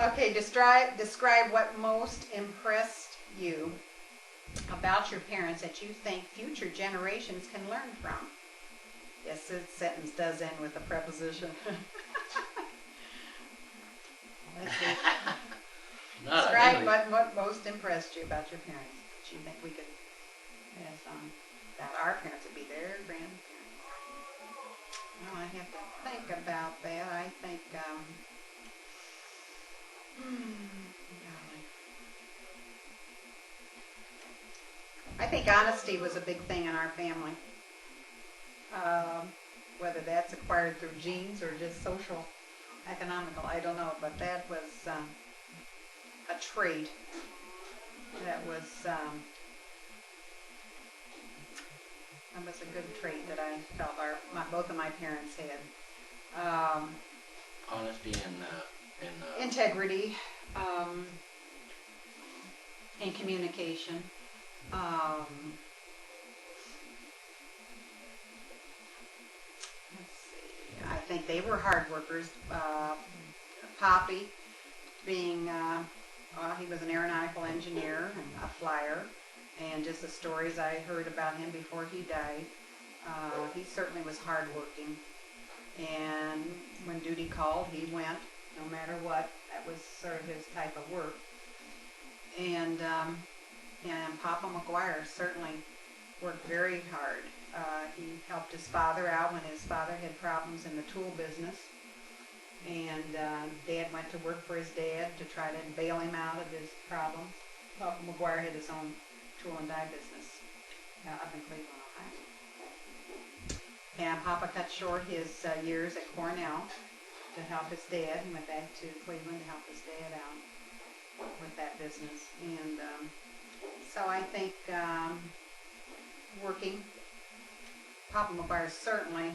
Okay, describe what most impressed you about your parents that you think future generations can learn from. Yes, this sentence does end with a preposition. Let's see. Describe what most impressed you about your parents that you think we could pass on. That our parents would be their grandparents. Well, I have to think about that. I think, golly. I think honesty was a big thing in our family. Whether that's acquired through genes or just social, economical, I don't know. But that was a trait that was a good trait that I felt both of my parents had. Honesty and integrity, and communication. Let's see. I think they were hard workers. Poppy, being, he was an aeronautical engineer and a flyer, and just the stories I heard about him before he died, he certainly was hardworking. And when duty called, he went, no matter what. That was sort of his type of work. And Papa McGuire certainly worked very hard. He helped his father out when his father had problems in the tool business. And Dad went to work for his dad to try to bail him out of his problems. Papa McGuire had his own tool and die business up in Cleveland, Ohio. And Papa cut short his years at Cornell to help his dad. He went back to Cleveland to help his dad out with that business. And so I think working, Papa McGuire certainly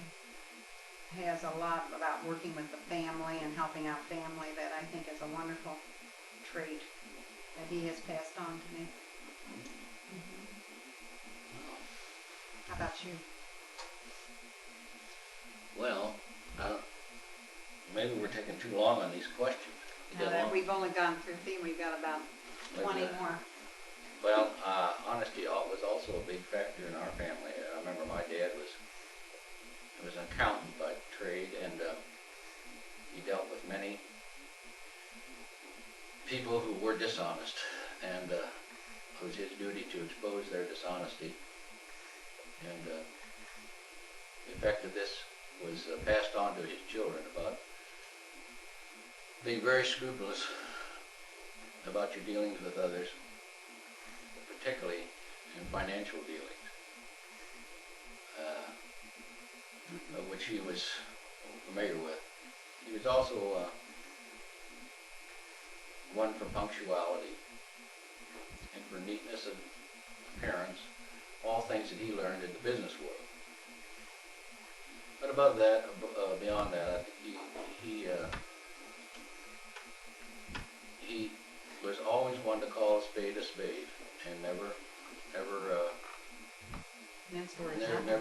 has a lot about working with the family and helping out family that I think is a wonderful trait that he has passed on to me. Mm-hmm. How about you? Well, maybe we're taking too long on these questions. Now that we've only gone through theme, we've got about 20 more. Well, honesty was also a big factor in our family. I remember my dad was an accountant by trade, and he dealt with many people who were dishonest, and it was his duty to expose their dishonesty. And the effect of this was passed on to his children about being very scrupulous about your dealings with others, particularly in financial dealings, which he was familiar with. He was also one for punctuality and for neatness of appearance, all things that he learned in the business world. But above that, beyond that, I think he was always one to call a spade, and never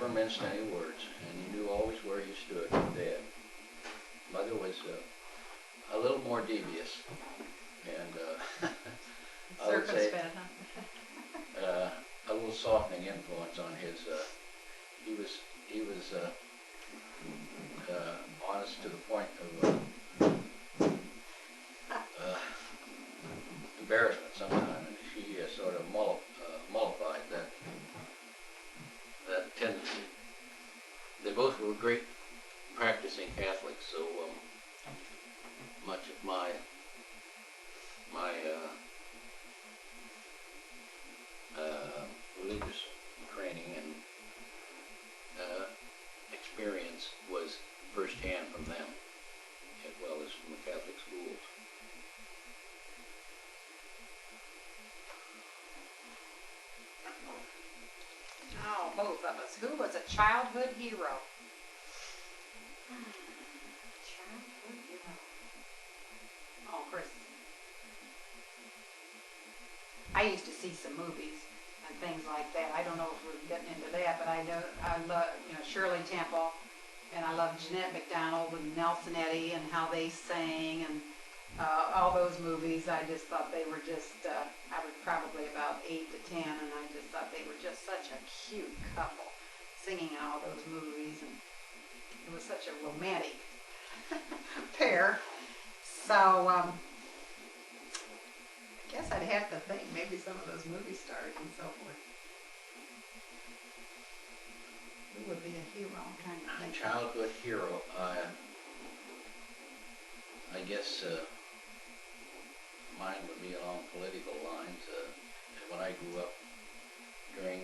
minced any words, and he knew always where he stood with Dad. Mother was a little more devious, and I would say a little softening influence on his. He was honest to the point of embarrassment sometimes, and she sort of mollified that tendency. They both were great practicing Catholics, so much of my religious training and experience was firsthand from them, as well as from the Catholic schools. Oh, both of us. Who was a childhood hero? Childhood hero. Oh, Chris. I used to see some movies and things like that. I don't know if we're getting into that, but I love, Shirley Temple, and I love Jeanette MacDonald and Nelson Eddy and how they sang, and all those movies. I just thought they were just, I was probably about 8 to 10, and I just thought they were just such a cute couple singing in all those movies, and it was such a romantic pair. So, I guess I'd have to think maybe some of those movie stars and so forth. Who would be a hero? I'm trying to think. Childhood hero. I guess mine would be along political lines. When I grew up, during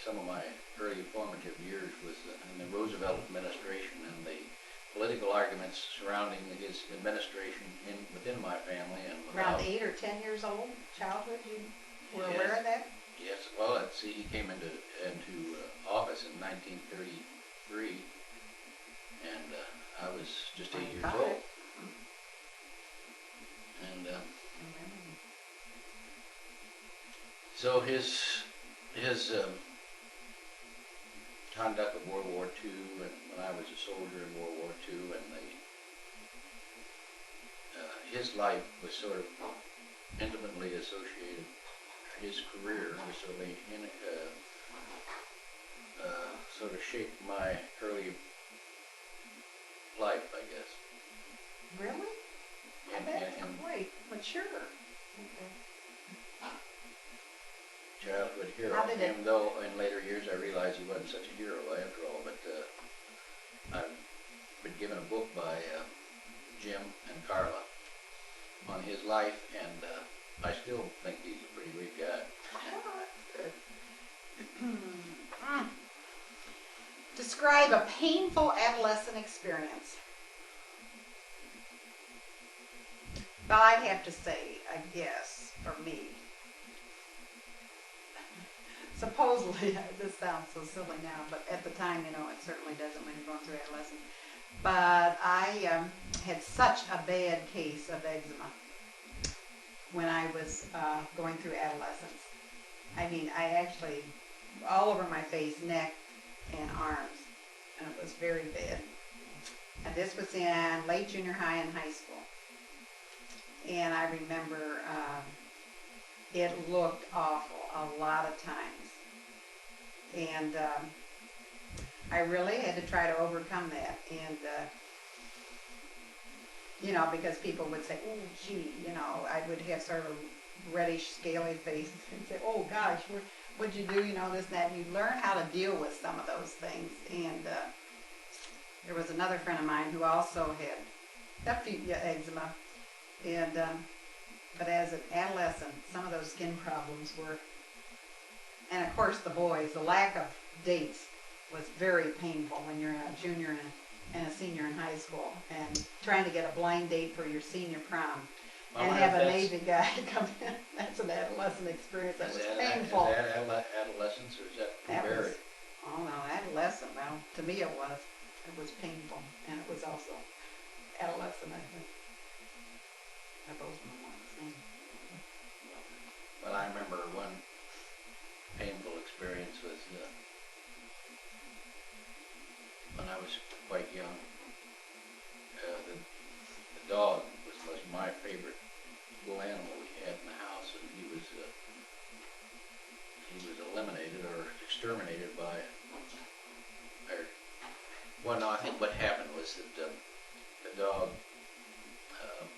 some of my early formative years was in the Roosevelt administration, and the political arguments surrounding his administration within my family and Around 8 or 10 years old, childhood, you were aware of that? Yes. Well, let's see. He came into office in 1933, and I was just 8 years old. And so his conduct of World War II, and when I was a soldier in World War II, and his life was sort of intimately associated. His career was sort of shaped my early life, I guess. Really? That's quite mature. Okay. Childhood hero, even though in later years I realized he wasn't such a hero after all. But I've been given a book by Jim and Carla on his life, and I still think he's a pretty great guy. Good. Describe a painful adolescent experience. Well, I'd have to say, I guess, for me, supposedly, this sounds so silly now, but at the time, it certainly doesn't when you're going through adolescence. But I had such a bad case of eczema when I was going through adolescence. I mean, I actually, all over my face, neck, and arms, and it was very bad. And this was in late junior high and high school. And I remember it looked awful a lot of times. And I really had to try to overcome that. And, because people would say, oh, gee, I would have sort of a reddish, scaly face and say, oh, gosh, what'd you do, this and that. And you learn how to deal with some of those things. And there was another friend of mine who also had eczema. And, but as an adolescent, some of those skin problems were, and of course the boys, the lack of dates was very painful when you're a junior and a senior in high school, and trying to get a blind date for your senior prom, and have a Navy guy come in. That's an adolescent experience. That was painful. Is that adolescence, or is that puberty? Oh no, adolescent. Well, to me it was. It was painful, and it was also adolescent, I think. They're both one thing. Well, I remember one painful experience was when I was quite young. The dog was my favorite little animal we had in the house, and he was eliminated or exterminated by. Well, no, I think what happened was that the dog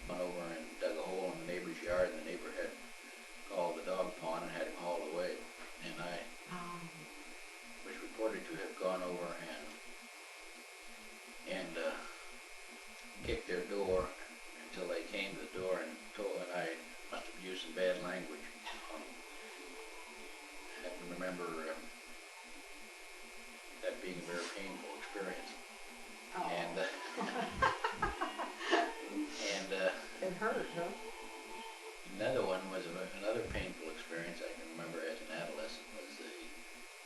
went over and dug a hole in the neighbor's yard, and the neighbor had called the dog pawn and had him hauled away. And I was reported to have gone over and kicked their door until they came to the door and told that I must have used some bad language. I can remember that being a very painful experience. Oh. And it hurt, huh? Another one was another painful experience I can remember as an adolescent was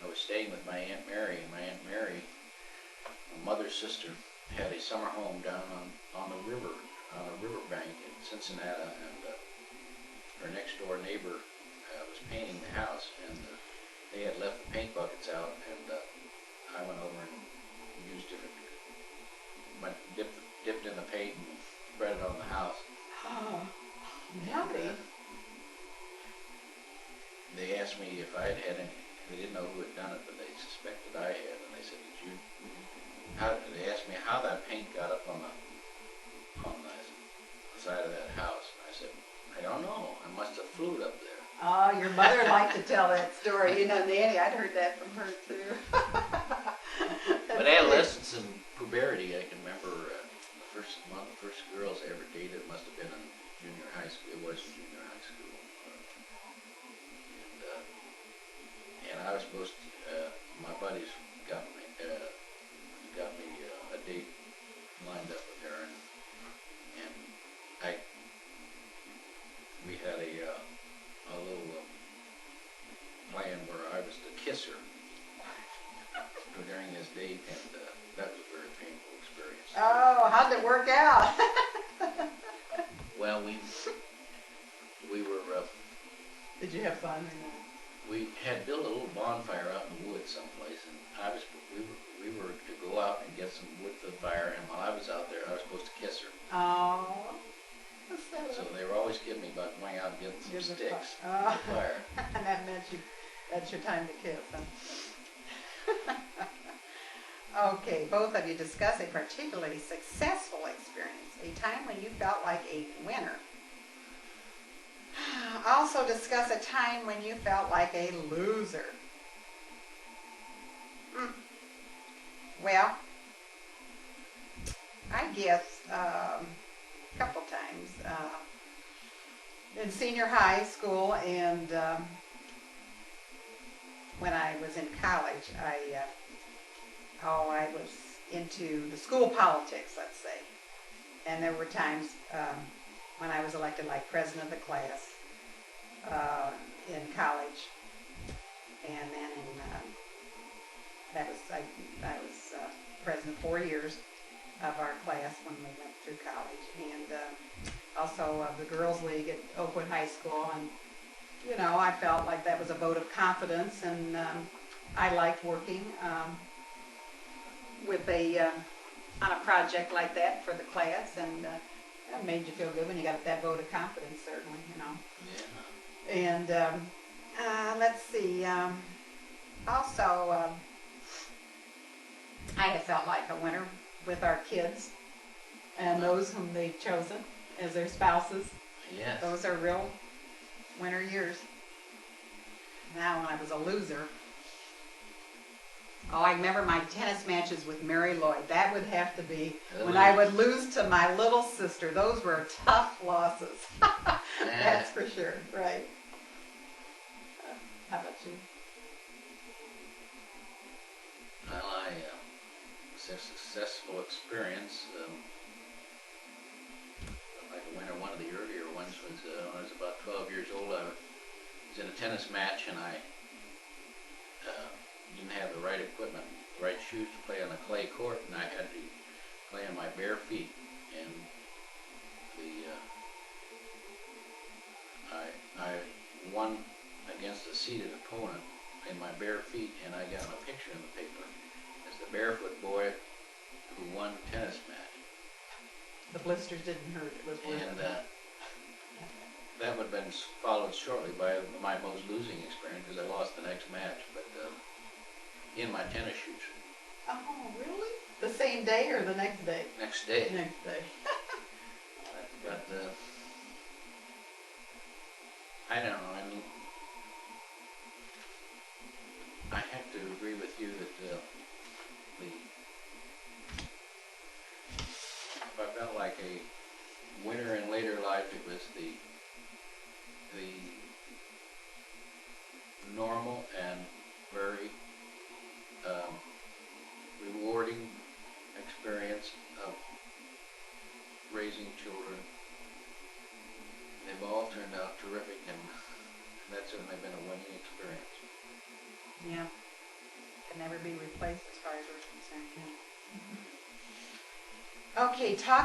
I was staying with my Aunt Mary, and my Aunt Mary, my mother's sister, had a summer home down on the river, on a riverbank in Cincinnati, and her next door neighbor was painting the house, and they had left the paint buckets out, and I went over and used dipped in the paint and spread it on the house. Oh, And, howdy. they asked me if I had had any. They didn't know who had done it, but they suspected I had. And they said, they asked me how that paint got up on the side of that house. And I said, I don't know. I must have flew it up there. Oh, your mother liked to tell that story. You know, Nanny, I'd heard that from her too. But adolescence and puberty, I can remember one of the first girls I ever dated must have been in junior high school. It was junior high school. And I was supposed to, my buddies got me a date lined up with her, and we had a little plan where I was to kiss her during this date, and that was a very painful experience. Oh, how'd it work out? Well, we were Did you have fun? we had built a little bonfire out in the woods someplace, and we were to go out and get some wood for the fire, and while I was out there, I was supposed to kiss her. Oh. So they were always kidding me about going out and getting some sticks for Oh. the fire. And that meant that's your time to kiss, huh? Okay, both of you discuss a particularly successful experience, a time when you felt like a winner. Also discuss a time when you felt like a loser. Well, I guess a couple times. In senior high school and when I was in college, I was into the school politics, let's say. And there were times when I was elected like president of the class in college, and then I was president 4 years of our class when we went through college, and also of the girls' league at Oakwood High School. And you know, I felt like that was a vote of confidence, and I liked working with on a project like that for the class, and that made you feel good when you got that vote of confidence, certainly, you know. Yeah. And let's see, also I have felt like a winner with our kids and those whom they've chosen as their spouses. Yes. Those are real winter years. Now, when I was a loser, I remember my tennis matches with Mary Lloyd. That would have to be when I would lose to my little sister. Those were tough losses. That's for sure, right. How about you? Well, I successful experience. Like a winner, one of the earlier ones was when I was about 12 years old. I was in a tennis match, and I didn't have the right equipment, the right shoes to play on a clay court, and I had to play on my bare feet. And I won against a seated opponent in my bare feet, and I got a picture in the paper as the barefoot boy who won the tennis match. The blisters didn't hurt. It was worth And it. that would have been followed shortly by my most losing experience, because I lost the next match, but in my tennis shoes. Oh, really? The same day or the next day? Next day. Next day. But I don't know, and I have to agree with you that if I felt like a winner in later life, it was the normal and very rewarding experience of raising children. They've all turned out terrific, and that's certainly been a winning experience. Yeah. Can never be replaced as far as we're concerned. Okay, talk